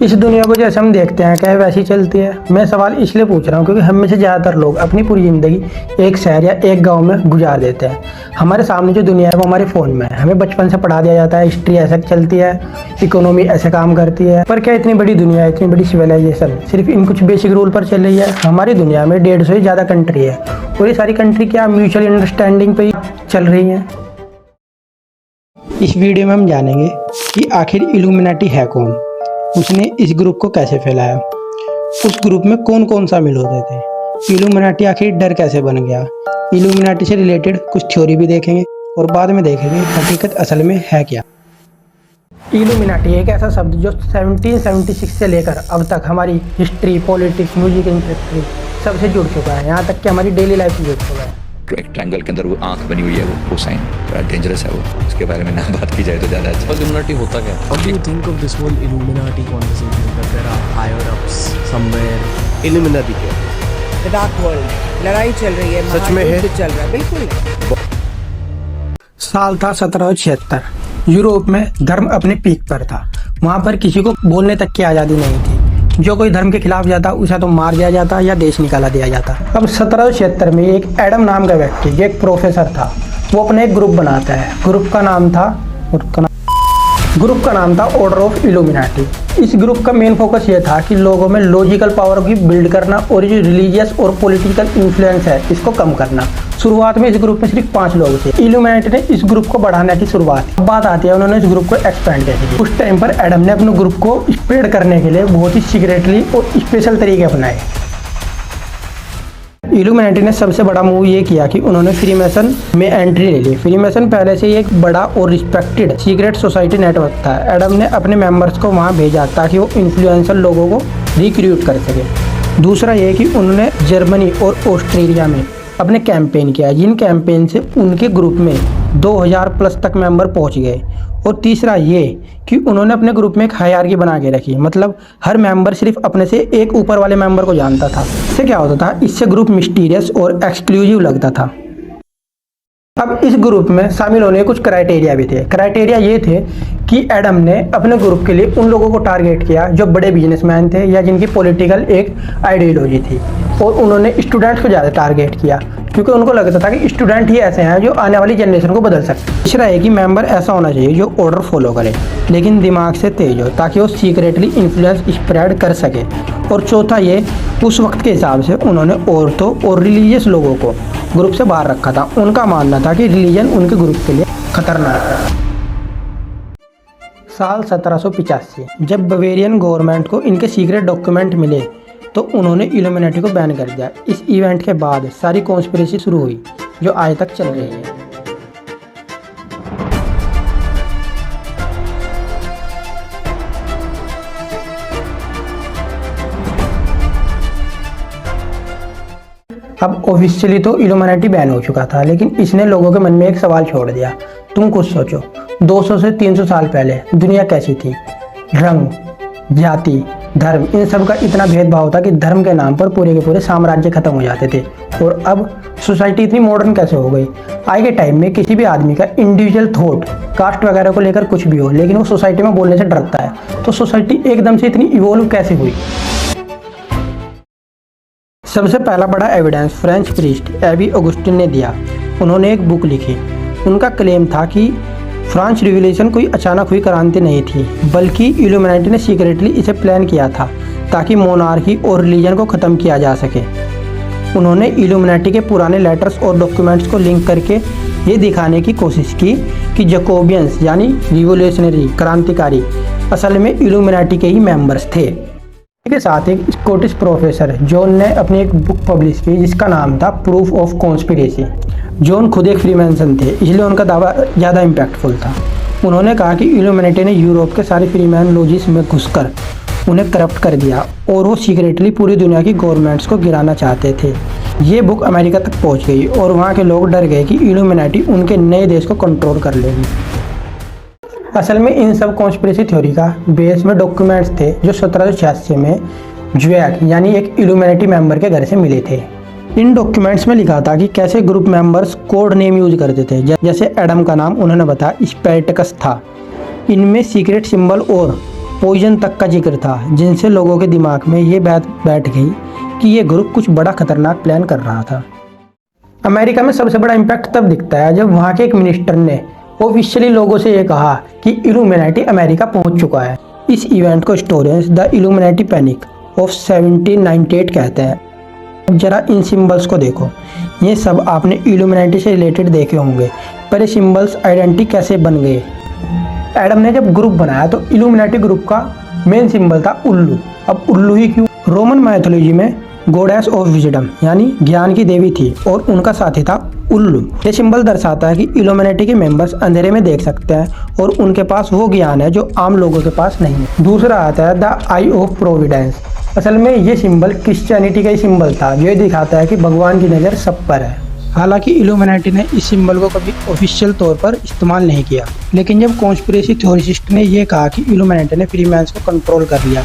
इस दुनिया को जैसे हम देखते हैं क्या वैसी चलती है? मैं सवाल इसलिए पूछ रहा हूँ क्योंकि हम में से ज़्यादातर लोग अपनी पूरी ज़िंदगी एक शहर या एक गांव में गुजार देते हैं। हमारे सामने जो दुनिया है वो हमारे फ़ोन में है। हमें बचपन से पढ़ा दिया जाता है हिस्ट्री ऐसे चलती है, इकोनॉमी ऐसे काम करती है। पर क्या इतनी बड़ी दुनिया, इतनी बड़ी सिविलाइजेशन सिर्फ इन कुछ बेसिक रूल पर चल रही है? हमारी दुनिया में 150 से ज़्यादा कंट्री है और ये सारी कंट्री क्या म्यूचुअल अंडरस्टैंडिंग पर ही चल रही हैं? इस वीडियो में हम जानेंगे कि आखिर इल्यूमिनाटी है कौन, उसने इस ग्रुप को कैसे फैलाया, उस ग्रुप में कौन कौन शामिल होते थे, इल्यूमिनाटी आखिर डर कैसे बन गया। इल्यूमिनाटी से रिलेटेड कुछ थ्योरी भी देखेंगे और बाद में देखेंगे हकीकत असल में है क्या। इल्यूमिनाटी एक ऐसा शब्द जो 1776 से लेकर अब तक हमारी हिस्ट्री, पॉलिटिक्स, म्यूजिक इंडस्ट्री सबसे जुड़ चुका है, यहाँ तक कि हमारी डेली लाइफ से जुड़ चुका है। एक ट्रायंगल के अंदर वो आंख बनी हुई है, वो साइन बड़ा डेंजरस है। वो उसके बारे में ना बात की जाए तो ज़्यादा अच्छा। इल्यूमिनाटी होता क्या? What do you think of this whole Illuminati conversation that there are higher ups somewhere? Illuminati क्या? The dark world, लड़ाई चल रही है, सच में है? चल रहा है, बिल्कुल। साल था 1776। यूरोप में धर्म अपने पीक पर था। वहाँ पर किसी को बोलने तक की आज़ादी नहीं थी। जो कोई धर्म के खिलाफ जाता उसे तो मार दिया जाता या देश निकाला दिया जाता। अब 1776 में एक एडम नाम का व्यक्ति, जो एक प्रोफेसर था, वो अपने एक ग्रुप बनाता है। ग्रुप का नाम था ऑर्डर ऑफ इल्यूमिनाटी। इस ग्रुप का मेन फोकस ये था कि लोगों में लॉजिकल पावर की बिल्ड करना और जो रिलीजियस और पॉलिटिकल इन्फ्लुएंस है इसको कम करना। शुरुआत में इस ग्रुप में सिर्फ 5 लोग थे। इल्यूमिनाटी ने इस ग्रुप को बढ़ाने की शुरुआत। बात आती है उन्होंने इस ग्रुप को एक्सपेंड कैसे किया। उस टाइम पर एडम ने अपने ग्रुप को स्प्रेड करने के लिए बहुत ही सीक्रेटली और स्पेशल तरीके अपनाए। इल्यूमिनाटी ने सबसे बड़ा मूव ये किया कि उन्होंने फ्रीमेसन में एंट्री ले ली। फ्रीमेसन पहले से ही एक बड़ा और रिस्पेक्टेड सीक्रेट सोसाइटी नेटवर्क था। एडम ने अपने मेंबर्स को वहां भेजा ताकि वो इन्फ्लुएंसर लोगों को रिक्रूट कर सके। दूसरा ये कि उन्होंने जर्मनी और ऑस्ट्रेलिया में अपने कैंपेन किया, जिन कैंपेन से उनके ग्रुप में 2000 प्लस तक मेंबर पहुंच गए। और तीसरा ये कि उन्होंने अपने ग्रुप में एक हायरार्की बना के रखी, मतलब हर मेंबर सिर्फ अपने से एक ऊपर वाले मेंबर को जानता था। इससे क्या होता था, इससे ग्रुप मिस्टीरियस और एक्सक्लूसिव लगता था। अब इस ग्रुप में शामिल होने के कुछ क्राइटेरिया भी थे। क्राइटेरिया ये थे कि एडम ने अपने ग्रुप के लिए उन लोगों को टारगेट किया जो बड़े बिजनेसमैन थे या जिनकी पॉलिटिकल एक आइडियोलॉजी थी, और उन्होंने स्टूडेंट्स को ज़्यादा टारगेट किया क्योंकि उनको लगता था कि स्टूडेंट ही ऐसे हैं जो आने वाली जनरेशन को बदल सकते हैं। तीसरा है कि मेंबर ऐसा होना चाहिए जो ऑर्डर फॉलो करे लेकिन दिमाग से तेज हो ताकि वो सीक्रेटली इन्फ्लुएंस स्प्रेड कर सके। और चौथा ये, उस वक्त के हिसाब से उन्होंने औरतों और रिलीजियस लोगों को ग्रुप से बाहर रखा था। उनका मानना था कि रिलीजन उनके ग्रुप के लिए खतरनाक है। साल 1785 जब बवेरियन गवर्नमेंट को इनके सीक्रेट डॉक्यूमेंट मिले तो उन्होंने इल्यूमिनाटी को बैन कर दिया। इस इवेंट के बाद सारी कॉन्स्पिरेसी शुरू हुई जो आज तक चल रही है। अब ऑफिशियली तो इल्यूमिनाटी बैन हो चुका था, लेकिन इसने लोगों के मन में एक सवाल छोड़ दिया। तुम खुद सोचो, 200 से 300 साल पहले दुनिया कैसी थी? रंग, जाति, धर्म, इन सब का इतना भेदभाव था कि धर्म के नाम पर पूरे के पूरे साम्राज्य खत्म हो जाते थे। और अब सोसाइटी इतनी मॉडर्न कैसे हो गई? आज के टाइम में किसी भी आदमी का इंडिविजुअल थॉट कास्ट वगैरह को लेकर कुछ भी हो, लेकिन वो सोसाइटी में बोलने से डरता है। तो सोसाइटी एकदम से इतनी इवॉल्व कैसे हुई? सबसे पहला बड़ा evidence French priest abbe Augustin ने दिया। उन्होंने एक बुक लिखी। उनका क्लेम था कि फ्रेंच रिवॉल्यूशन कोई अचानक हुई क्रांति नहीं थी, बल्कि इल्यूमिनाटी ने सीक्रेटली इसे प्लान किया था ताकि मोनार्की और रिलीजन को ख़त्म किया जा सके। उन्होंने इल्यूमिनाटी के पुराने लेटर्स और डॉक्यूमेंट्स को लिंक करके ये दिखाने की कोशिश की कि जैकोबियंस यानी रिवॉल्यूशनरी क्रांतिकारी असल में इल्यूमिनाटी के ही मेंबर्स थे। के साथ एक स्कॉटिश प्रोफेसर जॉन ने अपनी एक बुक पब्लिश की जिसका नाम था प्रूफ ऑफ कॉन्स्पिरेसी। जॉन खुद एक फ्रीमेसन थे, इसलिए उनका दावा ज़्यादा इम्पैक्टफुल था। उन्होंने कहा कि इल्यूमिनाटी ने यूरोप के सारे फ्रीमैन लॉजिस में घुसकर उन्हें करप्ट कर दिया और वो सीक्रेटली पूरी दुनिया की गवर्नमेंट्स को गिराना चाहते थे। ये बुक अमेरिका तक पहुंच गई और वहाँ के लोग डर गए कि इल्यूमिनाटी उनके नए देश को कंट्रोल कर लेगी। असल में इन सब कॉन्स्पिरेसी थ्योरी का बेस में डॉक्यूमेंट्स थे जो 1786 में ज्वैक यानी एक इल्यूमिनाटी मेंबर के घर से मिले थे। इन डॉक्यूमेंट्स में लिखा था कि कैसे group members code name use करते थे। जैसे एडम का नाम उन्होंने बताया स्पेर्टकस था। इनमें सीक्रेट सिंबल और पॉइजन तक का जिक्र था, जिनसे लोगों के दिमाग में ये बात बैठ गई कि ये ग्रुप कुछ बड़ा खतरनाक प्लान कर रहा था। अमेरिका में सबसे बड़ा इम्पैक्ट तब दिखता है जब वहाँ के एक मिनिस्टर ने ऑफिशियली लोगों से ये कहा कि इल्यूमिनाटी अमेरिका पहुँच चुका है। इस इवेंट को historians the illuminati panic of 1798 कहते हैं। अब जरा इन सिंबल्स को देखो, ये सब आपने इल्यूमिनाटी से रिलेटेड देखे होंगे, पर ये सिंबल्स आइडेंटिटी कैसे बन गए। एडम ने जब ग्रुप बनाया तो इल्यूमिनाटी ग्रुप का मेन सिंबल था उल्लू। अब उल्लू ही क्यों? रोमन माइथोलॉजी में गॉडेस ऑफ विजडम यानी ज्ञान की देवी थी और उनका साथी था उल्लू। ये सिंबल दर्शाता है कि इल्यूमिनाटी के मेंबर्स अंधेरे में देख सकते हैं और उनके पास वो ज्ञान है जो आम लोगों के पास नहीं है। दूसरा आता है द आई ऑफ प्रोविडेंस। असल में ये सिंबल क्रिश्चियनिटी का ही सिंबल था, जो ये दिखाता है कि भगवान की नज़र सब पर है। हालांकि इल्यूमिनाटी ने इस सिंबल को कभी ऑफिशियल तौर पर इस्तेमाल नहीं किया, लेकिन जब कॉन्स्पिरेसी थ्योरिस्ट ने यह कहा कि इल्यूमिनाटी ने फ्रीमैन्स को कंट्रोल कर लिया,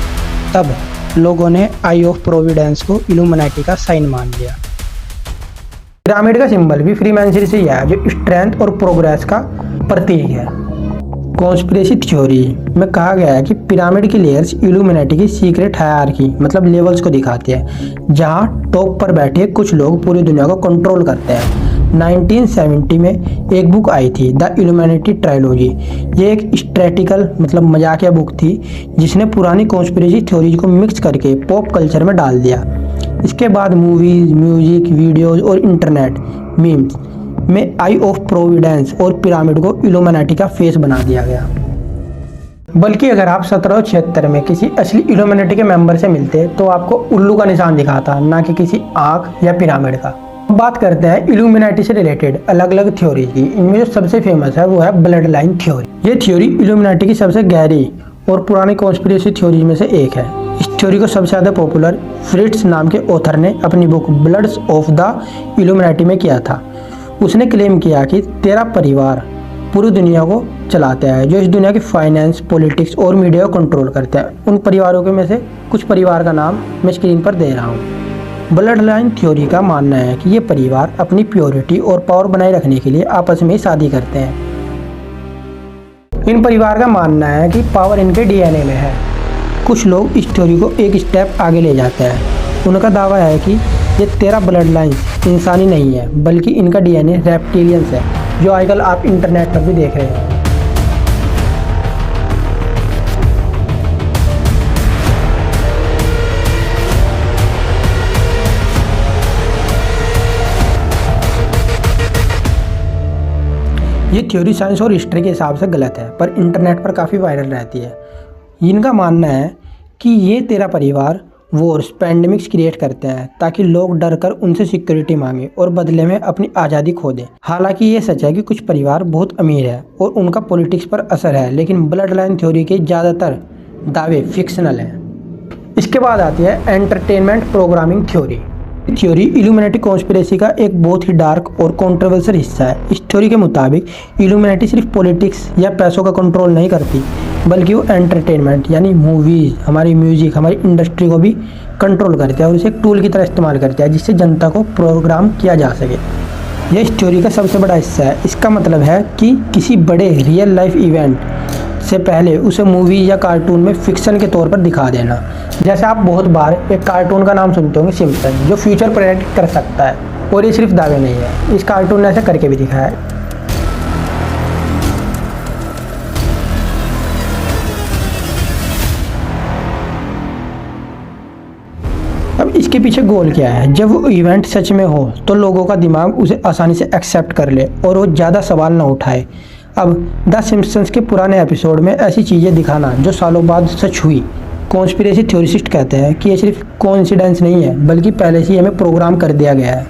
तब लोगों ने आई ऑफ प्रोविडेंस को इल्यूमिनाटी का साइन मान लिया। पिरामिड का सिंबल भी फ्रीमैनरी से ही है, जो स्ट्रेंथ और प्रोग्रेस का प्रतीक है। कॉन्स्पिरेसी थ्योरी में कहा गया है कि पिरामिड की लेयर्स इल्यूमिनाटी की सीक्रेट हायरार्की मतलब लेवल्स को दिखाते हैं, जहां टॉप पर बैठे कुछ लोग पूरी दुनिया को कंट्रोल करते हैं। 1970 में एक बुक आई थी द इल्यूमिनाटी ट्रायलॉजी। ये एक स्ट्रैटिकल मतलब मजाकिया बुक थी, जिसने पुरानी कॉन्स्पिरेसी थ्योरीज को मिक्स करके पॉप कल्चर में डाल दिया। इसके बाद मूवीज, म्यूजिक, वीडियोज और इंटरनेट मीम्स में आई ऑफ प्रोविडेंस और पिरामिड को इल्यूमिनाटी का फेस बना दिया गया। बल्कि अगर आप 1776 में किसी असली इल्यूमिनाटी के मेंबर से मिलते तो आपको उल्लू का निशान दिखाता, ना कि किसी आंख या पिरामिड का। बात करते हैं इल्यूमिनाटी से रिलेटेड अलग अलग थ्योरी की। इनमें जो सबसे फेमस है वो है ब्लड लाइन थ्योरी। ये थ्योरी इल्यूमिनाटी की सबसे गहरी और पुरानी कॉन्स्पिरेसी थ्योरी में से एक है। इस थ्योरी को सबसे ज़्यादा पॉपुलर फ्रिट्स नाम के ऑथर ने अपनी book bloods of the illuminati में किया था। उसने क्लेम किया कि 13 परिवार पूरी दुनिया को चलाते हैं, जो इस दुनिया की फाइनेंस, पॉलिटिक्स और मीडिया को कंट्रोल करते हैं। उन परिवारों के में से कुछ परिवार का नाम मैं स्क्रीन पर दे रहा हूँ। ब्लड लाइन थ्योरी का मानना है कि ये परिवार अपनी प्योरिटी और पावर बनाए रखने के लिए आपस में शादी करते हैं। इन परिवार का मानना है कि पावर इनके डीएनए में है। कुछ लोग इस थ्योरी को एक स्टेप आगे ले जाते हैं। उनका दावा है कि ये 13 ब्लड लाइन्स इंसानी नहीं है, बल्कि इनका डीएनए रेप्टिलियंस है, जो आजकल आप इंटरनेट पर भी देख रहे हैं। ये थ्योरी साइंस और हिस्ट्री के हिसाब से गलत है, पर इंटरनेट पर काफ़ी वायरल रहती है। इनका मानना है कि ये 13 परिवार वॉर्स, पैंडेमिक्स क्रिएट करते हैं ताकि लोग डर कर उनसे सिक्योरिटी मांगे और बदले में अपनी आज़ादी खो दें। हालांकि ये सच है कि कुछ परिवार बहुत अमीर है और उनका पॉलिटिक्स पर असर है, लेकिन ब्लड लाइन थ्योरी के ज़्यादातर दावे फिक्शनल हैं। इसके बाद आती है entertainment programming theory. Theory illuminati conspiracy का एक बहुत ही डार्क और कंट्रोवर्शियल हिस्सा है। इस थ्योरी के मुताबिक इल्यूमिनाटी सिर्फ पॉलिटिक्स या पैसों का कंट्रोल नहीं करती, बल्कि वो एंटरटेनमेंट यानी मूवीज़, हमारी म्यूज़िक, हमारी इंडस्ट्री को भी कंट्रोल करते हैं और इसे एक टूल की तरह इस्तेमाल करते हैं, जिससे जनता को प्रोग्राम किया जा सके। यह इस थ्योरी का सबसे बड़ा हिस्सा है। इसका मतलब है कि किसी बड़े रियल लाइफ इवेंट से पहले उसे मूवी या कार्टून में फिक्शन के तौर पर दिखा देना। जैसे आप बहुत बार एक कार्टून का नाम सुनते होंगे सिम्पसन, जो फ्यूचर प्रेडिक्ट कर सकता है, और ये सिर्फ दावे नहीं है, इस कार्टून ने ऐसा करके भी दिखाया है। अब इसके पीछे गोल क्या है? जब वो इवेंट सच में हो तो लोगों का दिमाग उसे आसानी से एक्सेप्ट कर ले और वो ज़्यादा सवाल ना उठाए। अब द सिम्पसन्स के पुराने एपिसोड में ऐसी चीज़ें दिखाना जो सालों बाद सच हुई, कॉन्स्पिरेसी थ्योरिस्ट कहते हैं कि ये सिर्फ कोइंसिडेंस नहीं है, बल्कि पहले से ही हमें प्रोग्राम कर दिया गया है।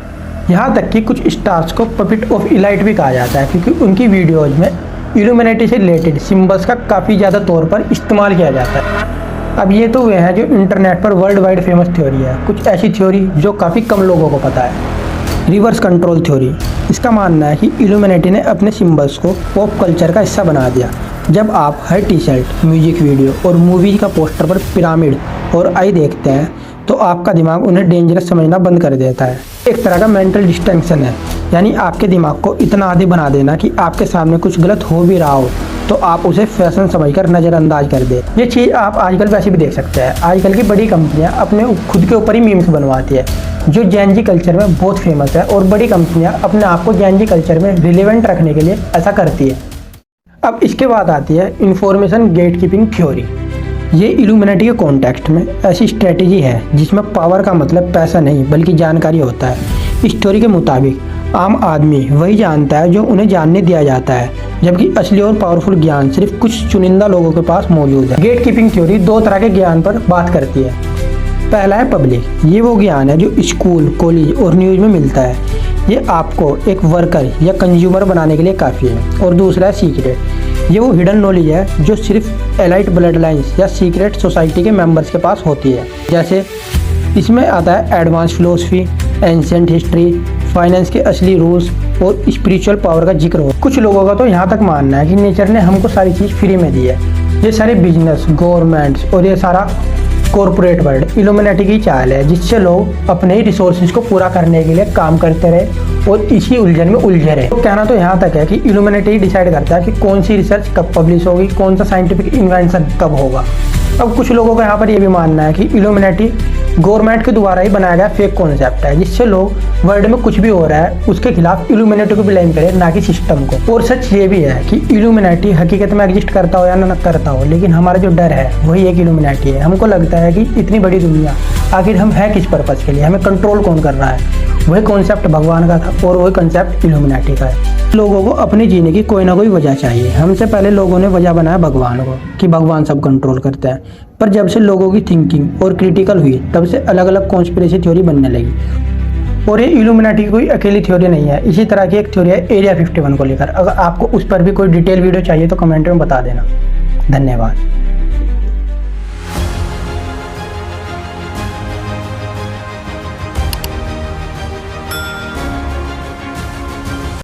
यहाँ तक कि कुछ स्टार्स को पपिट ऑफ इलाइट भी कहा जाता है, क्योंकि उनकी वीडियोज़ में इल्यूमिनाटी से रिलेटेड सिम्बल्स का काफ़ी ज़्यादा तौर पर इस्तेमाल किया जाता है। अब ये तो वे हैं जो इंटरनेट पर वर्ल्ड वाइड फेमस थ्योरी है। कुछ ऐसी थ्योरी जो काफ़ी कम लोगों को पता है। Reverse control theory. इसका मानना है कि इल्यूमिनाटी ने अपने सिंबल्स को पॉप कल्चर का हिस्सा बना दिया। जब आप हर टी शर्ट, म्यूजिक वीडियो और मूवी का पोस्टर पर पिरामिड और आई देखते हैं तो आपका दिमाग उन्हें डेंजरस समझना बंद कर देता है। एक तरह का मेंटल डिस्टेंक्शन है, यानी आपके दिमाग को इतना आदी बना देना कि आपके सामने कुछ गलत हो भी रहा हो तो आप उसे फैशन समझकर नज़रअंदाज कर दे। ये चीज़ आप आजकल वैसे भी देख सकते हैं। आजकल की बड़ी कंपनियां अपने खुद के ऊपर ही मीम्स बनवाती है जो जेन जी कल्चर में बहुत फेमस है, और बड़ी कंपनियां अपने आप को जेन जी कल्चर में रिलेवेंट रखने के लिए ऐसा करती है। अब इसके बाद आती है इंफॉर्मेशन गेट कीपिंग थ्योरी। ये इल्यूमिनेटी के कॉन्टेक्स्ट में ऐसी स्ट्रेटेजी है जिसमें पावर का मतलब पैसा नहीं बल्कि जानकारी होता है। इस थ्योरी के मुताबिक आम आदमी वही जानता है जो उन्हें जानने दिया जाता है, जबकि असली और पावरफुल ज्ञान सिर्फ कुछ चुनिंदा लोगों के पास मौजूद है। गेट कीपिंग थ्योरी दो तरह के ज्ञान पर बात करती है। पहला है पब्लिक। ये वो ज्ञान है जो स्कूल, कॉलेज और न्यूज़ में मिलता है। ये आपको एक वर्कर या कंज्यूमर बनाने के लिए काफ़ी है। और दूसरा है सीक्रेट। ये वो हिडन नॉलेज है जो सिर्फ एलाइट ब्लड लाइन्स या सीक्रेट सोसाइटी के मेंबर्स के पास होती है। जैसे इसमें आता है advance philosophy, ancient history, finance के असली रूल्स और स्पिरिचुअल पावर का जिक्र हो। कुछ लोगों का तो यहाँ तक मानना है कि नेचर ने हमको सारी चीज़ फ्री में दी है। ये सारे बिजनेस, गवर्नमेंट्स और ये सारा कॉर्पोरेट वर्ल्ड इल्यूमिनेटी की चाल है, जिससे लोग अपने ही रिसोर्सेज को पूरा करने के लिए काम करते रहे और इसी उलझन में उलझे रहे। तो कहना तो यहाँ तक है कि इल्यूमिनेटी डिसाइड करता है कि कौन सी रिसर्च कब पब्लिश होगी, कौन सा साइंटिफिक इन्वेंशन कब होगा। अब कुछ लोगों का यहाँ पर यह भी मानना है कि इल्यूमिनेटी गवर्नमेंट के द्वारा ही बनाया गया फेक कॉन्सेप्ट है, जिससे लोग वर्ल्ड में कुछ भी हो रहा है उसके खिलाफ इल्यूमिनेटी को ब्लेम करें, ना कि सिस्टम को। और सच ये भी है कि इल्यूमिनेटी हकीकत में एग्जिस्ट करता हो या ना करता हो, लेकिन हमारा जो डर है वही एक इल्यूमिनेटी है। हमको लगता है कि इतनी बड़ी दुनिया आखिर हम है किस पर्पज़ के लिए, हमें कंट्रोल कौन कर रहा है। वही कॉन्सेप्ट भगवान का था और वही कॉन्सेप्ट इल्यूमिनेटी का है। लोगों को अपने जीने की कोई ना कोई वजह चाहिए। हमसे पहले लोगों ने वजह बनाया भगवान को कि भगवान सब कंट्रोल करते हैं, पर जब से लोगों की थिंकिंग और क्रिटिकल हुई तब से अलग अलग कॉन्स्पिरेसी थ्योरी बनने लगी। और ये इल्यूमिनेटी की कोई अकेली थ्योरी नहीं है। इसी तरह की एक थ्योरी है एरिया 51 को लेकर। अगर आपको उस पर भी कोई डिटेल वीडियो चाहिए तो कमेंट में बता देना। धन्यवाद।